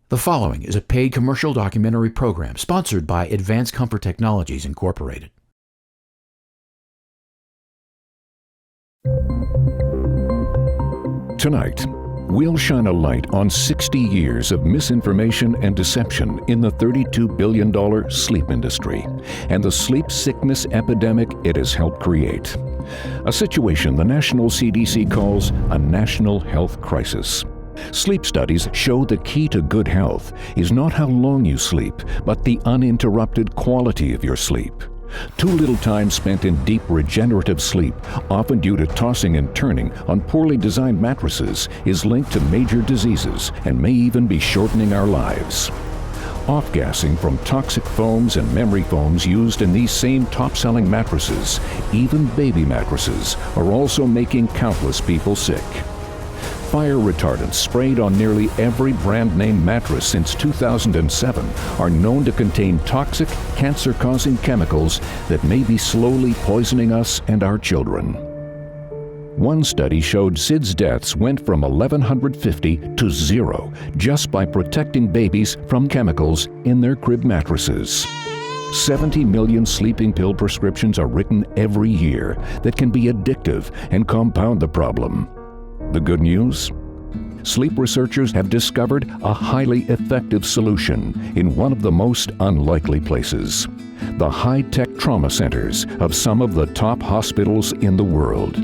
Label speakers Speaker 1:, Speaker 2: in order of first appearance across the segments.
Speaker 1: The following is a paid commercial documentary program sponsored by Advanced Comfort Technologies, Incorporated.
Speaker 2: Tonight, we'll shine a light on 60 years of misinformation and deception in the $32 billion sleep industry and the sleep sickness epidemic it has helped create. A situation the national CDC calls a national health crisis. Sleep studies show the key to good health is not how long you sleep, but the uninterrupted quality of your sleep. Too little time spent in deep regenerative sleep, often due to tossing and turning on poorly designed mattresses, is linked to major diseases and may even be shortening our lives. Off-gassing from toxic foams and memory foams used in these same top-selling mattresses, even baby mattresses, are also making countless people sick. Fire retardants sprayed on nearly every brand-name mattress since 2007 are known to contain toxic, cancer-causing chemicals that may be slowly poisoning us and our children. One study showed SIDS deaths went from 1,150 to 0 just by protecting babies from chemicals in their crib mattresses. 70 million sleeping pill prescriptions are written every year that can be addictive and compound the problem. The good news? Sleep researchers have discovered a highly effective solution in one of the most unlikely places, the high-tech trauma centers of some of the top hospitals in the world.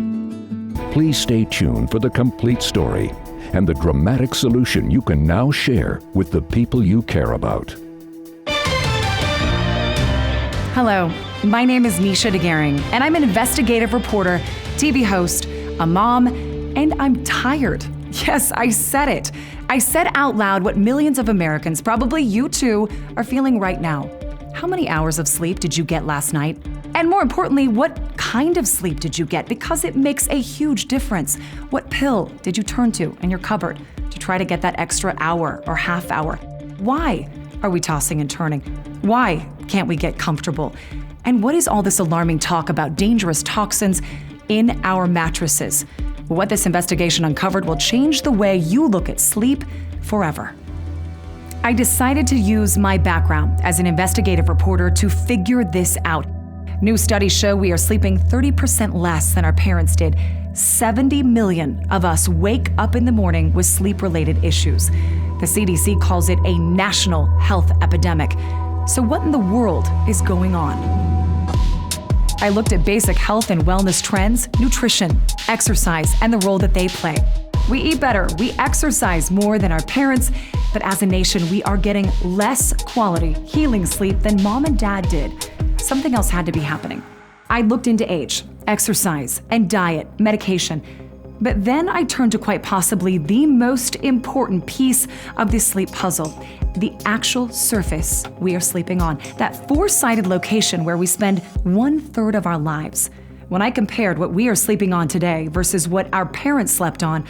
Speaker 2: Please stay tuned for the complete story and the dramatic solution you can now share with the people you care about.
Speaker 3: Hello, my name is Nisha DeGaring, and I'm an investigative reporter, TV host, a mom, and I'm tired. Yes, I said it. I said out loud what millions of Americans, probably you too, are feeling right now. How many hours of sleep did you get last night? And more importantly, what kind of sleep did you get? Because it makes a huge difference. What pill did you turn to in your cupboard to try to get that extra hour or half hour? Why are we tossing and turning? Why can't we get comfortable? And what is all this alarming talk about dangerous toxins in our mattresses? What this investigation uncovered will change the way you look at sleep forever. I decided to use my background as an investigative reporter to figure this out. New studies show we are sleeping 30% less than our parents did. 70 million of us wake up in the morning with sleep-related issues. The CDC calls it a national health epidemic. So what in the world is going on? I looked at basic health and wellness trends, nutrition, exercise, and the role that they play. We eat better, we exercise more than our parents, but as a nation, we are getting less quality, healing sleep than mom and dad did. Something else had to be happening. I looked into age, exercise, and diet, medication. But then I turned to quite possibly the most important piece of the sleep puzzle, the actual surface we are sleeping on, that four-sided location where we spend 1/3 of our lives. When I compared what we are sleeping on today versus what our parents slept on,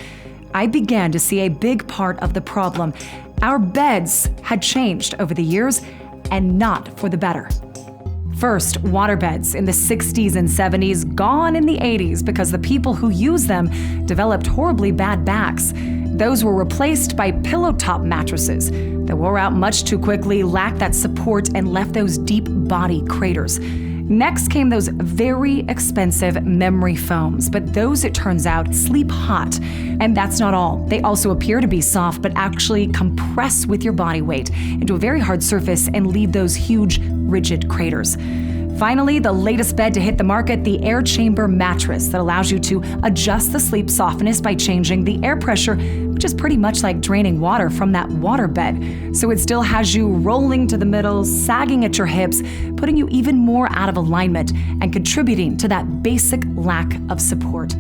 Speaker 3: I began to see a big part of the problem. Our beds had changed over the years, and not for the better. First, water beds in the 60s and 70s, gone in the 80s because the people who used them developed horribly bad backs. Those were replaced by pillow-top mattresses that wore out much too quickly, lacked that support, and left those deep body craters. Next came those very expensive memory foams, but those, it turns out, sleep hot. And that's not all. They also appear to be soft, but actually compress with your body weight into a very hard surface and leave those huge, rigid craters. Finally, the latest bed to hit the market, the Chamber Mattress, that allows you to adjust the sleep softness by changing the air pressure, which is pretty much like draining water from that water bed. So it still has you rolling to the middle, sagging at your hips, putting you even more out of alignment and contributing to that basic lack of support.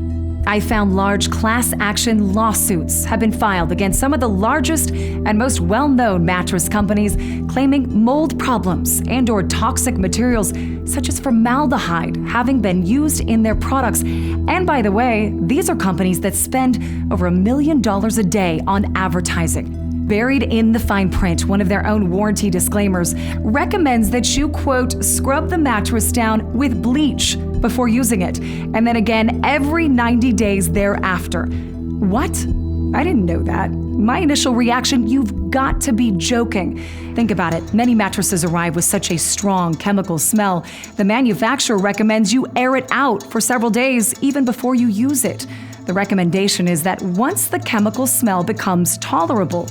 Speaker 3: I found large class action lawsuits have been filed against some of the largest and most well-known mattress companies, claiming mold problems and/or toxic materials such as formaldehyde having been used in their products. And by the way, these are companies that spend over $1 million a day on advertising. Buried in the fine print, one of their own warranty disclaimers recommends that you, quote, scrub the mattress down with bleach before using it, and then again every 90 days thereafter. What? I didn't know that. My initial reaction, you've got to be joking. Think about it. Many mattresses arrive with such a strong chemical smell. The manufacturer recommends you air it out for several days even before you use it. The recommendation is that once the chemical smell becomes tolerable,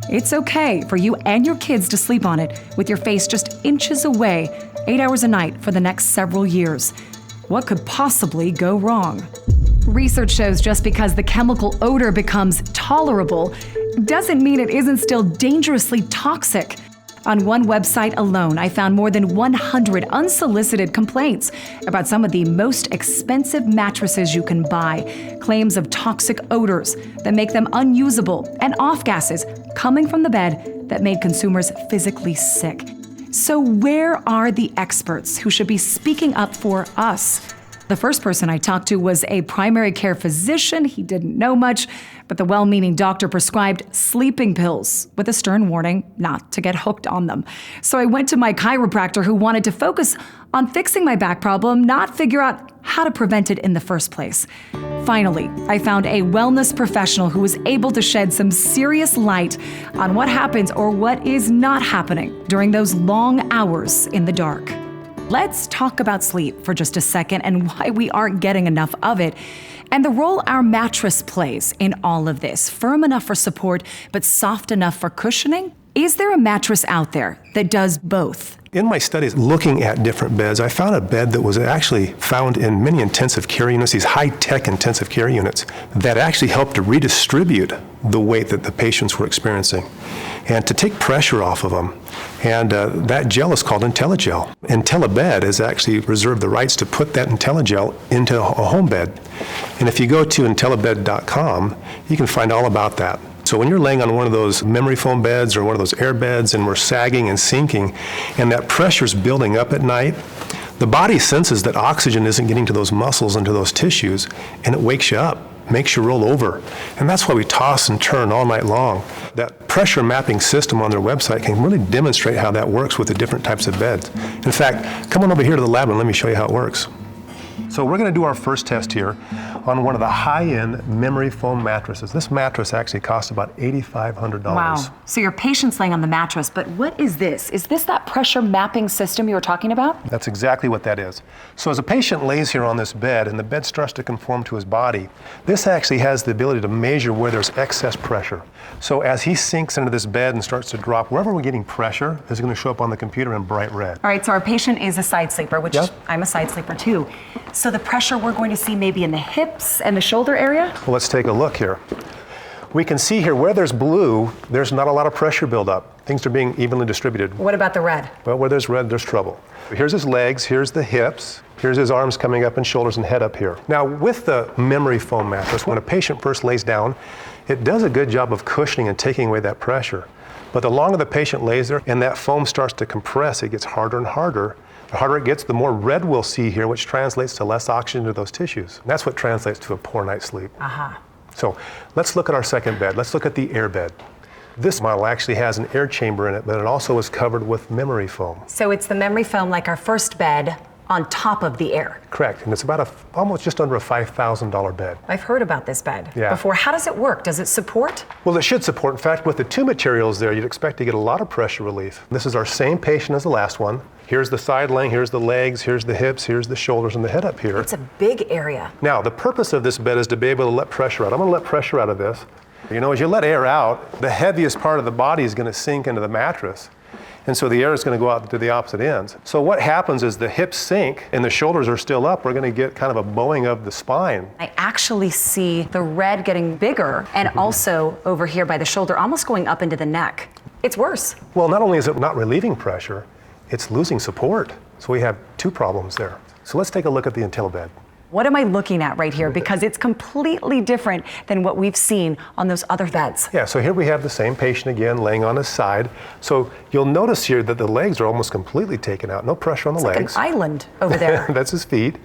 Speaker 3: it's okay for you and your kids to sleep on it with your face just inches away, 8 hours a night for the next several years. What could possibly go wrong? Research shows just because the chemical odor becomes tolerable doesn't mean it isn't still dangerously toxic. On one website alone, I found more than 100 unsolicited complaints about some of the most expensive mattresses you can buy, claims of toxic odors that make them unusable, and off-gases coming from the bed that made consumers physically sick. So where are the experts who should be speaking up for us? The first person I talked to was a primary care physician. He didn't know much, but the well-meaning doctor prescribed sleeping pills with a stern warning not to get hooked on them. So I went to my chiropractor who wanted to focus on fixing my back problem, not figure out how to prevent it in the first place. Finally, I found a wellness professional who was able to shed some serious light on what happens or what is not happening during those long hours in the dark. Let's talk about sleep for just a second and why we aren't getting enough of it, and the role our mattress plays in all of this. Firm enough for support, but soft enough for cushioning? Is there a mattress out there that does both?
Speaker 4: In my studies looking at different beds, I found a bed that was actually found in many intensive care units, these high-tech intensive care units, that actually helped to redistribute the weight that the patients were experiencing and to take pressure off of them. And that gel is called IntelliGel. IntelliBED has actually reserved the rights to put that IntelliGel into a home bed. And if you go to IntelliBED.com, you can find all about that. So when you're laying on one of those memory foam beds or one of those air beds and we're sagging and sinking and that pressure's building up at night, the body senses that oxygen isn't getting to those muscles and to those tissues, and it wakes you up, makes you roll over. And that's why we toss and turn all night long. That pressure mapping system on their website can really demonstrate how that works with the different types of beds. In fact, come on over here to the lab and let me show you how it works. So we're going to do our first test here on one of the high-end memory foam mattresses. This mattress actually costs about $8,500.
Speaker 3: Wow. So your patient's laying on the mattress, but what is this? Is this that pressure mapping system you were talking about?
Speaker 4: That's exactly what that is. So as a patient lays here on this bed and the bed starts to conform to his body, this actually has the ability to measure where there's excess pressure. So as he sinks into this bed and starts to drop, wherever we're getting pressure is going to show up on the computer in bright red.
Speaker 3: All right, so our patient is a side sleeper, which
Speaker 4: Yep.
Speaker 3: I'm a side sleeper too. So the pressure we're going to see maybe in the hips and the shoulder area?
Speaker 4: Well, let's take a look here. We can see here where there's blue, there's not a lot of pressure buildup. Things are being evenly distributed.
Speaker 3: What about the red?
Speaker 4: Well, where there's red, there's trouble. Here's his legs, here's the hips, here's his arms coming up and shoulders and head up here. Now, with the memory foam mattress, when a patient first lays down, it does a good job of cushioning and taking away that pressure. But the longer the patient lays there and that foam starts to compress, it gets harder and harder. The harder it gets, the more red we'll see here, which translates to less oxygen to those tissues. And that's what translates to a poor night's sleep. So let's look at our second bed. Let's look at the air bed. This model actually has an air chamber in it, but it also is covered with memory foam.
Speaker 3: So it's the memory foam like our first bed on top of the air.
Speaker 4: Correct, and it's about almost just under a $5,000 bed.
Speaker 3: I've heard about this bed
Speaker 4: Yeah.
Speaker 3: before. How does it work? Does it support?
Speaker 4: Well, it should support. In fact, with the two materials there, you'd expect to get a lot of pressure relief. This is our same patient as the last one. Here's the side laying, here's the legs, here's the hips, here's the shoulders and the head up here.
Speaker 3: It's a big area.
Speaker 4: Now, the purpose of this bed is to be able to let pressure out. I'm gonna let pressure out of this. You know, as you let air out, the heaviest part of the body is gonna sink into the mattress. And so the air is going to go out to the opposite ends. So what happens is the hips sink and the shoulders are still up. We're going to get kind of a bowing of the spine.
Speaker 3: I actually see the red getting bigger and also over here by the shoulder, almost going up into the neck. It's worse.
Speaker 4: Well, not only is it not relieving pressure, it's losing support. So we have two problems there. So let's take a look at the IntelliBED.
Speaker 3: What am I looking at right here? Because it's completely different than what we've seen on those other beds.
Speaker 4: Yeah, so here we have the same patient again laying on his side. So you'll notice here that the legs are almost completely taken out. No pressure on the
Speaker 3: It's
Speaker 4: legs.
Speaker 3: like an island over there.
Speaker 4: That's his feet.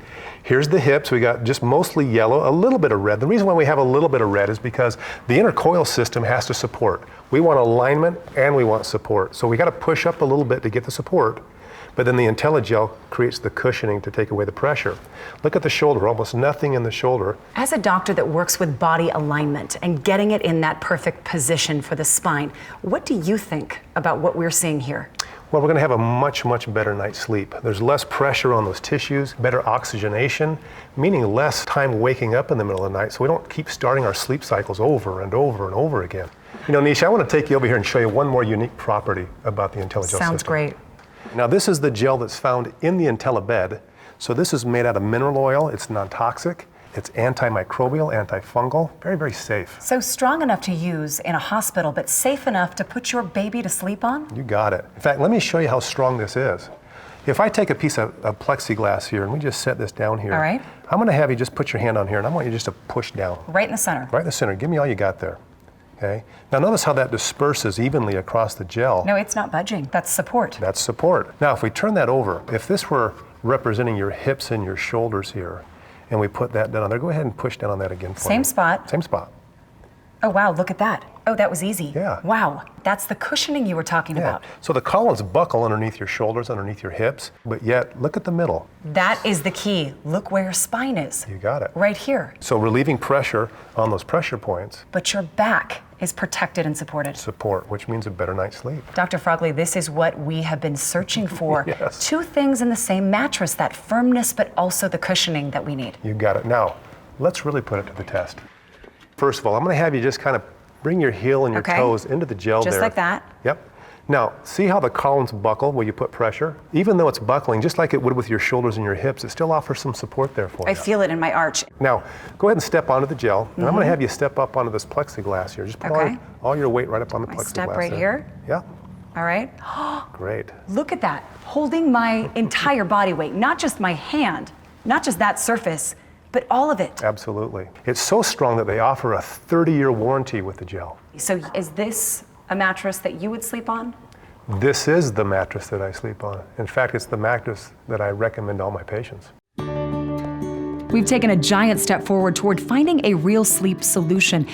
Speaker 4: Here's the hips. We got just mostly yellow, a little bit of red. The reason why we have a little bit of red is because the intercoil system has to support. We want alignment and we want support. So we got to push up a little bit to get the support. But then the IntelliGel creates the cushioning to take away the pressure. Look at the shoulder, almost nothing in the shoulder.
Speaker 3: As a doctor that works with body alignment and getting it in that perfect position for the spine, what do you think about what we're seeing here?
Speaker 4: Well, we're going to have a much, much better night's sleep. There's less pressure on those tissues, better oxygenation, meaning less time waking up in the middle of the night, so we don't keep starting our sleep cycles over and over and over again. You know, Nisha, I want to take you over here and show you one more unique property about the IntelliGel system.
Speaker 3: Sounds great.
Speaker 4: Now, this is the gel that's found in the IntelliBED. So this is made out of mineral oil. It's non-toxic. It's antimicrobial, antifungal, very, very safe.
Speaker 3: So strong enough to use in a hospital, but safe enough to put your baby to sleep on?
Speaker 4: You got it. In fact, let me show you how strong this is. If I take a piece of plexiglass here and we just set this down here,
Speaker 3: all right.
Speaker 4: I'm going to have you just put your hand on here and I want you just to push down.
Speaker 3: Right in the center.
Speaker 4: Right in the center. Give me all you got there. Okay. Now notice how that disperses evenly across the gel.
Speaker 3: No, it's not budging. That's support.
Speaker 4: That's support. Now, if we turn that over, if this were representing your hips and your shoulders here, and we put that down on there, go ahead and push down on that again for me.
Speaker 3: Same spot.
Speaker 4: Same spot.
Speaker 3: Oh, wow, look at that. Oh, that was easy.
Speaker 4: Yeah.
Speaker 3: Wow, that's the cushioning you were talking about.
Speaker 4: So the columns buckle underneath your shoulders, underneath your hips, but yet look at the middle.
Speaker 3: That is the key. Look where your spine is.
Speaker 4: You got it.
Speaker 3: Right here.
Speaker 4: So relieving pressure on those pressure points.
Speaker 3: But your back is protected and supported.
Speaker 4: Support, which means a better night's sleep.
Speaker 3: Dr. Frogley, this is what we have been searching for.
Speaker 4: Yes.
Speaker 3: Two things in the same mattress, that firmness, but also the cushioning that we need.
Speaker 4: You got it. Now, let's really put it to the test. First of all, I'm going to have you just kind of bring your heel and your toes into the gel there.
Speaker 3: Just like that?
Speaker 4: Yep. Now, see how the columns buckle where you put pressure? Even though it's buckling, just like it would with your shoulders and your hips, it still offers some support there for you.
Speaker 3: I feel it in my arch.
Speaker 4: Now, go ahead and step onto the gel, and I'm going to have you step up onto this plexiglass here. Just put all your weight right up on the plexiglass.
Speaker 3: Step right
Speaker 4: there.
Speaker 3: here?
Speaker 4: Yeah.
Speaker 3: All right.
Speaker 4: Great.
Speaker 3: Look at that. Holding my entire body weight, not just my hand, not just that surface, but all of it.
Speaker 4: Absolutely. It's so strong that they offer a 30-year warranty with the gel.
Speaker 3: So is this a mattress that you would sleep on?
Speaker 4: This is the mattress that I sleep on. In fact, it's the mattress that I recommend to all my patients.
Speaker 3: We've taken a giant step forward toward finding a real sleep solution.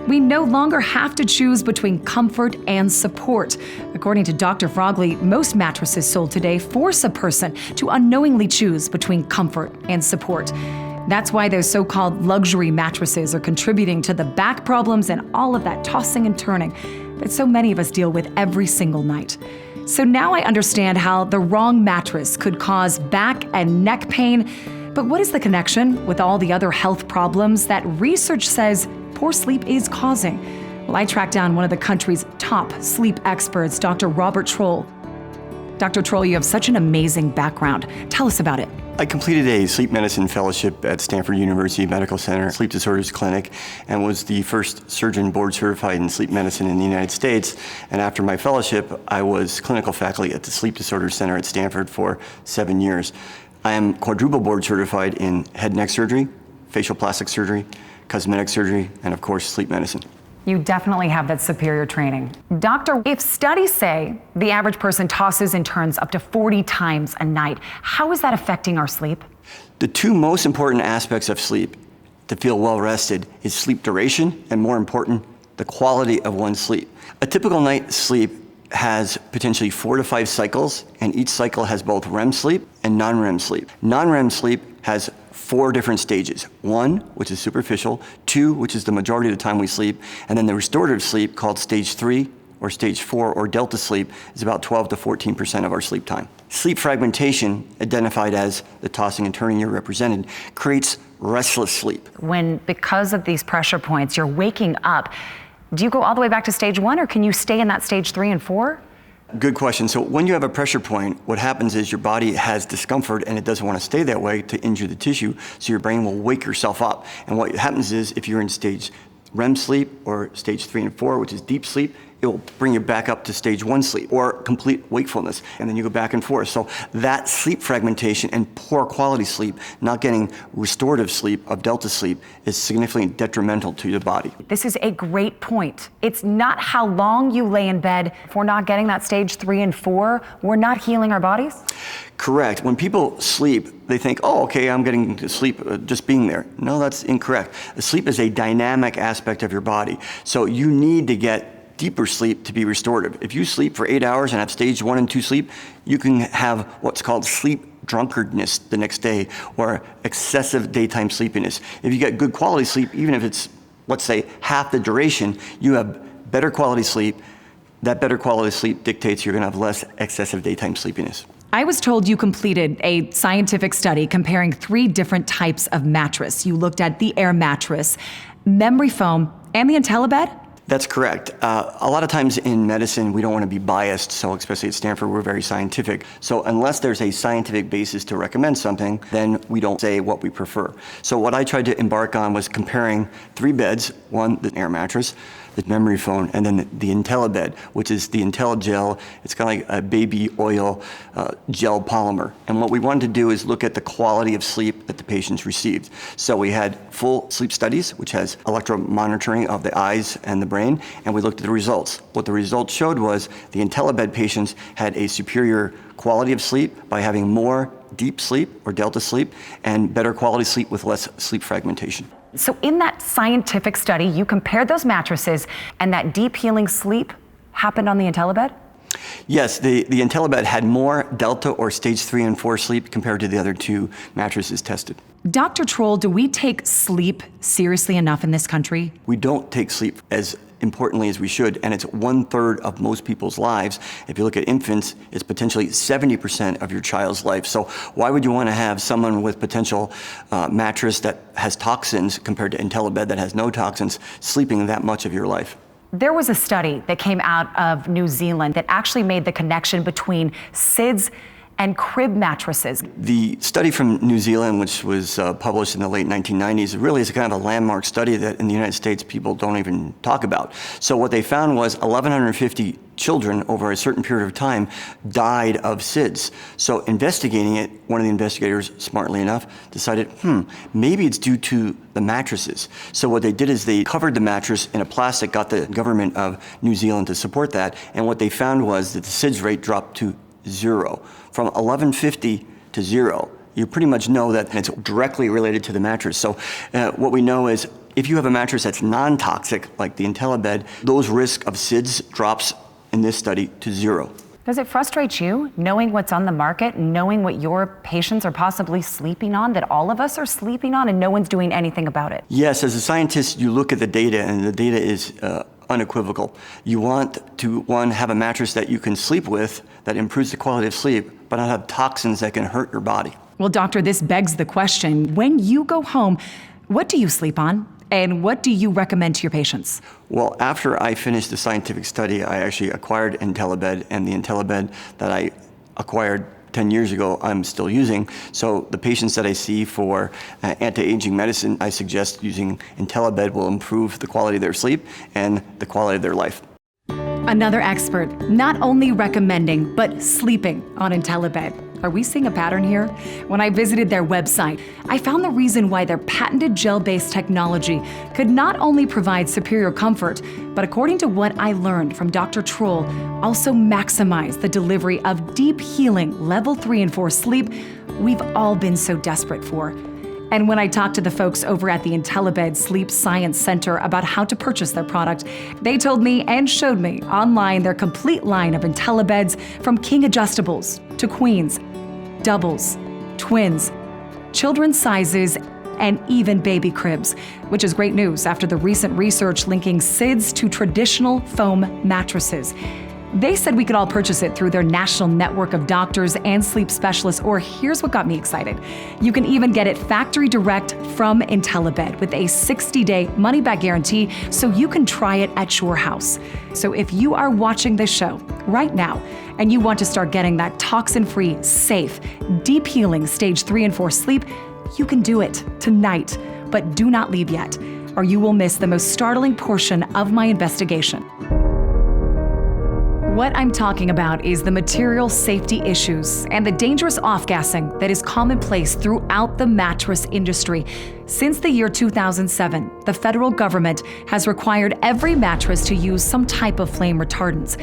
Speaker 3: We no longer have to choose between comfort and support. According to Dr. Frogley, most mattresses sold today force a person to unknowingly choose between comfort and support. That's why those so-called luxury mattresses are contributing to the back problems and all of that tossing and turning that so many of us deal with every single night. So now I understand how the wrong mattress could cause back and neck pain. But what is the connection with all the other health problems that research says poor sleep is causing? Well, I tracked down one of the country's top sleep experts, Dr. Robert Troll. Dr. Troll, you have such an amazing background. Tell us about it.
Speaker 5: I completed a sleep medicine fellowship at Stanford University Medical Center Sleep Disorders Clinic and was the first surgeon board certified in sleep medicine in the United States. And after my fellowship, I was clinical faculty at the Sleep Disorders Center at Stanford for 7 years. I am quadruple board certified in head and neck surgery, facial plastic surgery, cosmetic surgery, and of course, sleep medicine.
Speaker 3: You definitely have that superior training. Doctor, if studies say the average person tosses and turns up to 40 times a night, how is that affecting our sleep?
Speaker 5: The two most important aspects of sleep to feel well rested is sleep duration and, more important, the quality of one's sleep. A typical night's sleep has potentially 4 to 5 cycles, and each cycle has both REM sleep and non-REM sleep. Non-REM sleep has 4 different stages. 1, which is superficial, 2, which is the majority of the time we sleep, and then the restorative sleep called stage 3 or stage 4 or delta sleep is about 12 to 14% of our sleep time. Sleep fragmentation, identified as the tossing and turning you represented, creates restless sleep.
Speaker 3: When, because of these pressure points, you're waking up, do you go all the way back to stage 1, or can you stay in that stage 3 and 4?
Speaker 5: Good question. So when you have a pressure point, what happens is your body has discomfort and it doesn't want to stay that way to injure the tissue, so your brain will wake yourself up. And what happens is if you're in stage REM sleep or stage 3 and 4, which is deep sleep, it will bring you back up to stage 1 sleep or complete wakefulness, and then you go back and forth. So that sleep fragmentation and poor quality sleep, not getting restorative sleep of delta sleep, is significantly detrimental to your body.
Speaker 3: This is a great point. It's not how long you lay in bed. If we're not getting that stage 3 and 4, we're not healing our bodies?
Speaker 5: Correct. When people sleep, they think, oh, okay, I'm getting to sleep just being there. No, that's incorrect. Sleep is a dynamic aspect of your body. So you need to get deeper sleep to be restorative. If you sleep for 8 hours and have stage 1 and 2 sleep, you can have what's called sleep drunkardness the next day, or excessive daytime sleepiness. If you get good quality sleep, even if it's, let's say, half the duration, you have better quality sleep. That better quality sleep dictates you're gonna have less excessive daytime sleepiness.
Speaker 3: I was told you completed a scientific study comparing 3 different types of mattress. You looked at the Air mattress, memory foam, and the IntelliBED?
Speaker 5: That's correct. A lot of times in medicine, we don't want to be biased, so especially at Stanford, we're very scientific. So unless there's a scientific basis to recommend something, then we don't say what we prefer. So what I tried to embark on was comparing 3 beds, one, the Air mattress, the memory foam, and then the IntelliBED, which is the IntelliGel. It's kind of like a baby oil gel polymer. And what we wanted to do is look at the quality of sleep that the patients received. So we had full sleep studies, which has electromonitoring of the eyes and the brain, and we looked at the results. What the results showed was the IntelliBED patients had a superior quality of sleep by having more deep sleep or delta sleep and better quality sleep with less sleep fragmentation.
Speaker 3: So in that scientific study, you compared those mattresses, and that deep healing sleep happened on the IntelliBED?
Speaker 5: Yes, the IntelliBED had more delta or stage 3 and 4 sleep compared to the other 2 mattresses tested.
Speaker 3: Dr. Troll, do we take sleep seriously enough in this country?
Speaker 5: We don't take sleep as importantly as we should, and it's 1/3 of most people's lives. If you look at infants, it's potentially 70% of your child's life. So why would you want to have someone with potential mattress that has toxins compared to IntelliBED that has no toxins sleeping that much of your life?
Speaker 3: There was a study that came out of New Zealand that actually made the connection between SIDS and crib mattresses.
Speaker 5: The study from New Zealand, which was published in the late 1990s, really is kind of a landmark study that in the United States people don't even talk about. So what they found was 1,150 children over a certain period of time died of SIDS. So investigating it, one of the investigators, smartly enough, decided, maybe it's due to the mattresses. So what they did is they covered the mattress in a plastic, got the government of New Zealand to support that, and what they found was that the SIDS rate dropped to 0. From 1150 to 0, you pretty much know that it's directly related to the mattress. So what we know is if you have a mattress that's non-toxic, like the IntelliBED, those risk of SIDS drops in this study to 0.
Speaker 3: Does it frustrate you, knowing what's on the market, knowing what your patients are possibly sleeping on, that all of us are sleeping on, and no one's doing anything about it?
Speaker 5: Yes, as a scientist, you look at the data, and the data is unequivocal. You want to, one, have a mattress that you can sleep with that improves the quality of sleep, but not have toxins that can hurt your body.
Speaker 3: Well, doctor, this begs the question, when you go home, what do you sleep on? And what do you recommend to your patients?
Speaker 5: Well, after I finished the scientific study, I actually acquired IntelliBED, and the IntelliBED that I acquired 10 years ago, I'm still using. So the patients that I see for anti-aging medicine, I suggest using IntelliBED will improve the quality of their sleep and the quality of their life.
Speaker 3: Another expert, not only recommending, but sleeping on IntelliBED. Are we seeing a pattern here? When I visited their website, I found the reason why their patented gel-based technology could not only provide superior comfort, but according to what I learned from Dr. Troll, also maximize the delivery of deep healing level 3 and 4 sleep we've all been so desperate for. And when I talked to the folks over at the IntelliBED Sleep Science Center about how to purchase their product, they told me and showed me online their complete line of IntelliBEDs, from king adjustables to queens, doubles, twins, children's sizes, and even baby cribs, which is great news after the recent research linking SIDS to traditional foam mattresses. They said we could all purchase it through their national network of doctors and sleep specialists, or here's what got me excited. You can even get it factory direct from IntelliBED with a 60-day money-back guarantee, so you can try it at your house. So if you are watching this show right now and you want to start getting that toxin-free, safe, deep healing stage 3 and 4 sleep, you can do it tonight. But do not leave yet, or you will miss the most startling portion of my investigation. What I'm talking about is the material safety issues and the dangerous off-gassing that is commonplace throughout the mattress industry. Since the year 2007, the federal government has required every mattress to use some type of flame retardants.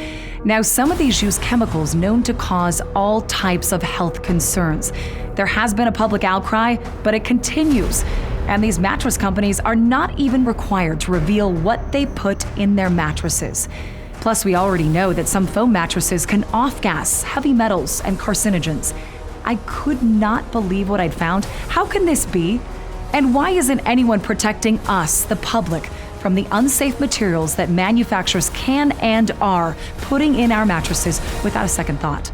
Speaker 3: Now, some of these use chemicals known to cause all types of health concerns. There has been a public outcry, but it continues. And these mattress companies are not even required to reveal what they put in their mattresses. Plus, we already know that some foam mattresses can off-gas heavy metals and carcinogens. I could not believe what I'd found. How can this be? And why isn't anyone protecting us, the public, from the unsafe materials that manufacturers can and are putting in our mattresses without a second thought?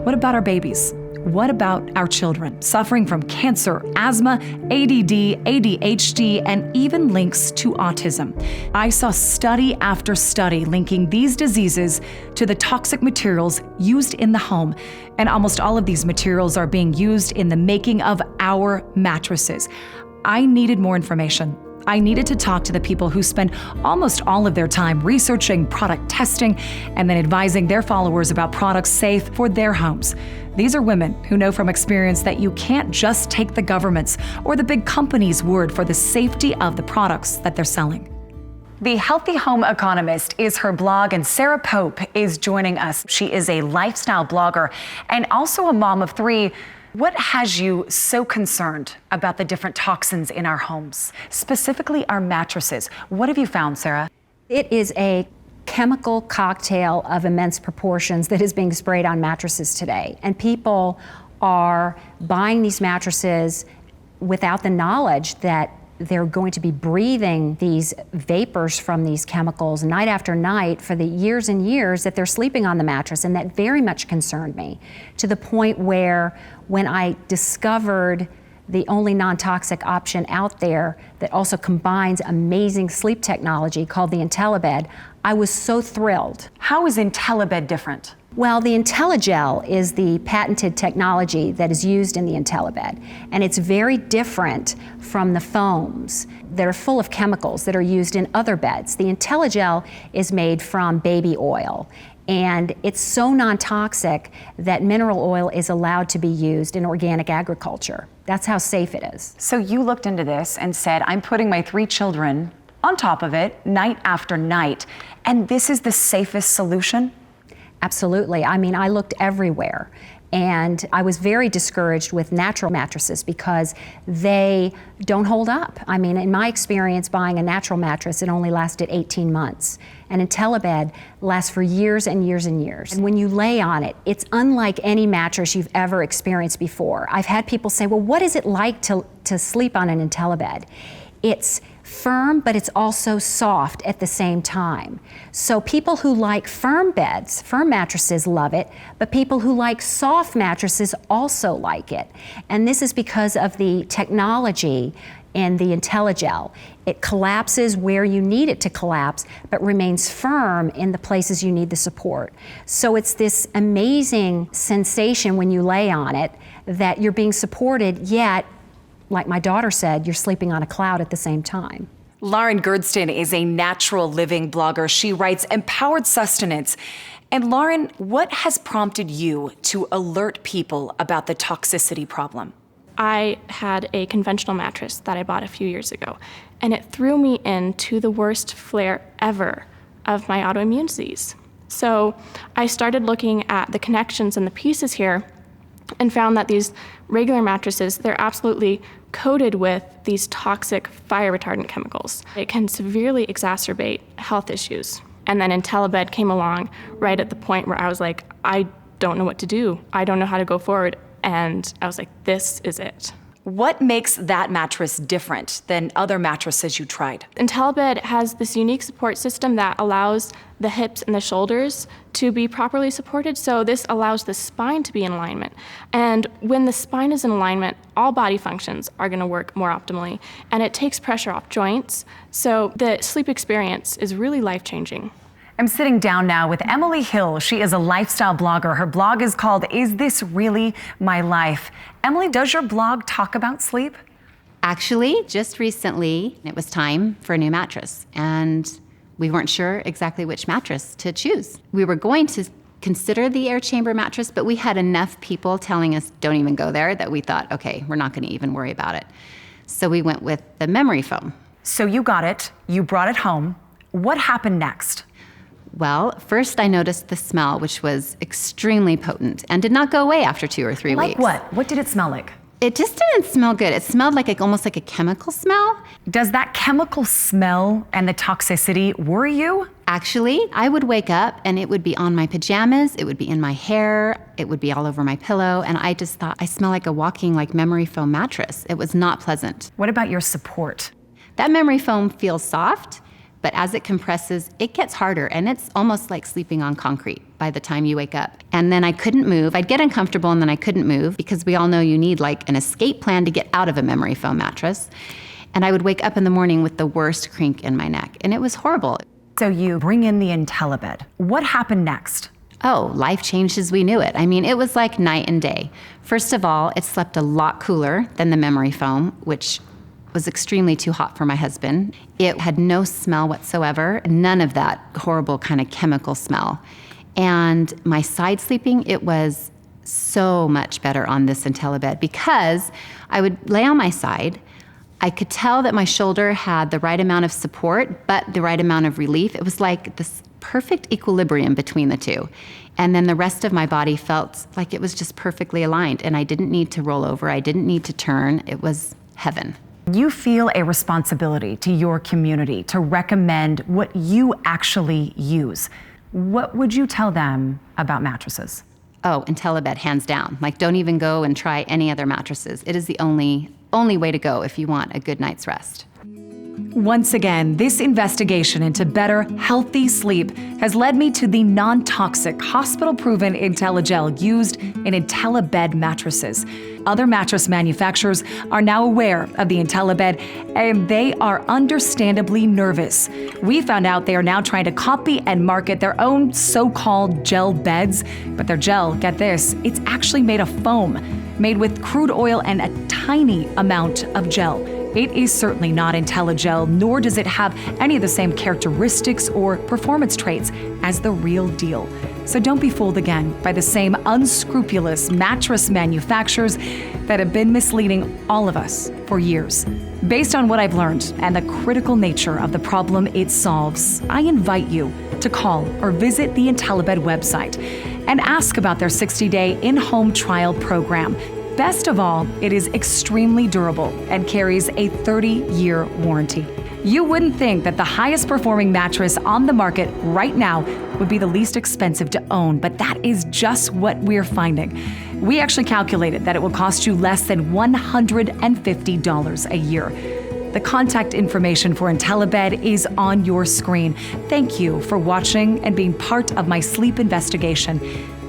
Speaker 3: What about our babies? What about our children suffering from cancer, asthma, ADD, ADHD, and even links to autism? I saw study after study linking these diseases to the toxic materials used in the home, and almost all of these materials are being used in the making of our mattresses. I needed more information. I needed to talk to the people who spend almost all of their time researching, product testing, and then advising their followers about products safe for their homes. These are women who know from experience that you can't just take the government's or the big companies' word for the safety of the products that they're selling. The Healthy Home Economist is her blog, and Sarah Pope is joining us. She is a lifestyle blogger and also a mom of 3. What has you so concerned about the different toxins in our homes, specifically our mattresses? What have you found, Sarah?
Speaker 6: It is a chemical cocktail of immense proportions that is being sprayed on mattresses today. And people are buying these mattresses without the knowledge that they're going to be breathing these vapors from these chemicals night after night for the years and years that they're sleeping on the mattress. And that very much concerned me, to the point where when I discovered the only non-toxic option out there that also combines amazing sleep technology called the IntelliBED, I was so thrilled.
Speaker 3: How is IntelliBED different?
Speaker 6: Well, the IntelliGel is the patented technology that is used in the IntelliBED, and it's very different from the foams that are full of chemicals that are used in other beds. The IntelliGel is made from baby oil, and it's so non-toxic that mineral oil is allowed to be used in organic agriculture. That's how safe it is.
Speaker 3: So you looked into this and said, I'm putting my 3 children on top of it night after night, and this is the safest solution?
Speaker 6: Absolutely. I mean, I looked everywhere, and I was very discouraged with natural mattresses because they don't hold up. I mean, in my experience buying a natural mattress, it only lasted 18 months. And IntelliBED lasts for years and years and years. And when you lay on it, it's unlike any mattress you've ever experienced before. I've had people say, well, what is it like to sleep on an IntelliBED? It's firm, but it's also soft at the same time. So people who like firm beds, firm mattresses love it, but people who like soft mattresses also like it. And this is because of the technology in the IntelliGel. It collapses where you need it to collapse, but remains firm in the places you need the support. So it's this amazing sensation when you lay on it that you're being supported, yet like my daughter said, you're sleeping on a cloud at the same time.
Speaker 3: Lauren Gerdston is a natural living blogger. She writes Empowered Sustenance. And Lauren, what has prompted you to alert people about the toxicity problem?
Speaker 7: I had a conventional mattress that I bought a few years ago, and it threw me into the worst flare ever of my autoimmune disease. So I started looking at the connections and the pieces here and found that these regular mattresses, they're absolutely coated with these toxic fire retardant chemicals. It can severely exacerbate health issues. And then IntelliBED came along right at the point where I was like, I don't know what to do. I don't know how to go forward. And I was like, this is it.
Speaker 3: What makes that mattress different than other mattresses you tried?
Speaker 7: IntelliBED has this unique support system that allows the hips and the shoulders to be properly supported, so this allows the spine to be in alignment. And when the spine is in alignment, all body functions are going to work more optimally, and it takes pressure off joints, so the sleep experience is really life-changing.
Speaker 3: I'm sitting down now with Emily Hill. She is a lifestyle blogger. Her blog is called Is This Really My Life? Emily, does your blog talk about sleep?
Speaker 8: Actually, just recently, it was time for a new mattress, and we weren't sure exactly which mattress to choose. We were going to consider the Chamber Mattress, but we had enough people telling us don't even go there that we thought, okay, we're not going to even worry about it. So we went with the memory foam.
Speaker 3: So you got it, you brought it home. What happened next?
Speaker 8: Well, first I noticed the smell, which was extremely potent and did not go away after 2 or 3 weeks.
Speaker 3: Like what? What did it smell like?
Speaker 8: It just didn't smell good. It smelled like almost like a chemical smell.
Speaker 3: Does that chemical smell and the toxicity worry you?
Speaker 8: Actually, I would wake up and it would be on my pajamas, it would be in my hair, it would be all over my pillow, and I just thought I smell like a walking memory foam mattress. It was not pleasant.
Speaker 3: What about your support?
Speaker 8: That memory foam feels soft, but as it compresses, it gets harder, and it's almost like sleeping on concrete by the time you wake up. And then I couldn't move. I'd get uncomfortable and then I couldn't move, because we all know you need an escape plan to get out of a memory foam mattress. And I would wake up in the morning with the worst crink in my neck, and it was horrible.
Speaker 3: So you bring in the IntelliBED. What happened next?
Speaker 8: Oh, life changed as we knew it. I mean, it was like night and day. First of all, it slept a lot cooler than the memory foam, which was extremely too hot for my husband. It had no smell whatsoever, none of that horrible kind of chemical smell. And my side sleeping, it was so much better on this IntelliBED, because I would lay on my side. I could tell that my shoulder had the right amount of support, but the right amount of relief. It was like this perfect equilibrium between the two. And then the rest of my body felt like it was just perfectly aligned, and I didn't need to roll over. I didn't need to turn. It was heaven.
Speaker 3: You feel a responsibility to your community to recommend what you actually use. What would you tell them about mattresses?
Speaker 8: Oh, IntelliBED, hands down. Don't even go and try any other mattresses. It is the only way to go if you want a good night's rest.
Speaker 3: Once again, this investigation into better, healthy sleep has led me to the non-toxic, hospital-proven IntelliGel used in IntelliBED mattresses. Other mattress manufacturers are now aware of the IntelliBED, and they are understandably nervous. We found out they are now trying to copy and market their own so-called gel beds, but their gel, get this, it's actually made of foam, made with crude oil and a tiny amount of gel. It is certainly not IntelliGel, nor does it have any of the same characteristics or performance traits as the real deal. So don't be fooled again by the same unscrupulous mattress manufacturers that have been misleading all of us for years. Based on what I've learned and the critical nature of the problem it solves, I invite you to call or visit the IntelliBED website and ask about their 60-day in-home trial program. Best of all, it is extremely durable and carries a 30-year warranty. You wouldn't think that the highest performing mattress on the market right now would be the least expensive to own, but that is just what we're finding. We actually calculated that it will cost you less than $150 a year. The contact information for IntelliBED is on your screen. Thank you for watching and being part of my sleep investigation.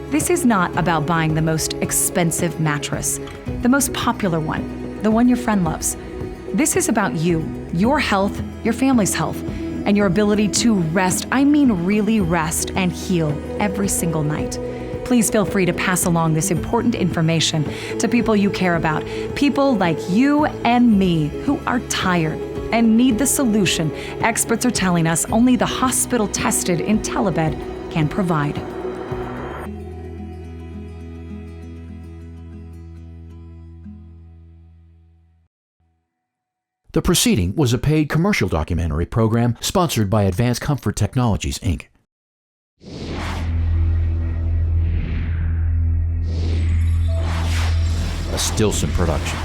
Speaker 3: This is not about buying the most expensive mattress, the most popular one, the one your friend loves. This is about you, your health, your family's health, and your ability to rest, I mean really rest and heal every single night. Please feel free to pass along this important information to people you care about, people like you and me who are tired and need the solution experts are telling us only the hospital-tested IntelliBED can provide.
Speaker 1: The proceeding was a paid commercial documentary program sponsored by Advanced Comfort Technologies, Inc. A Stilson production.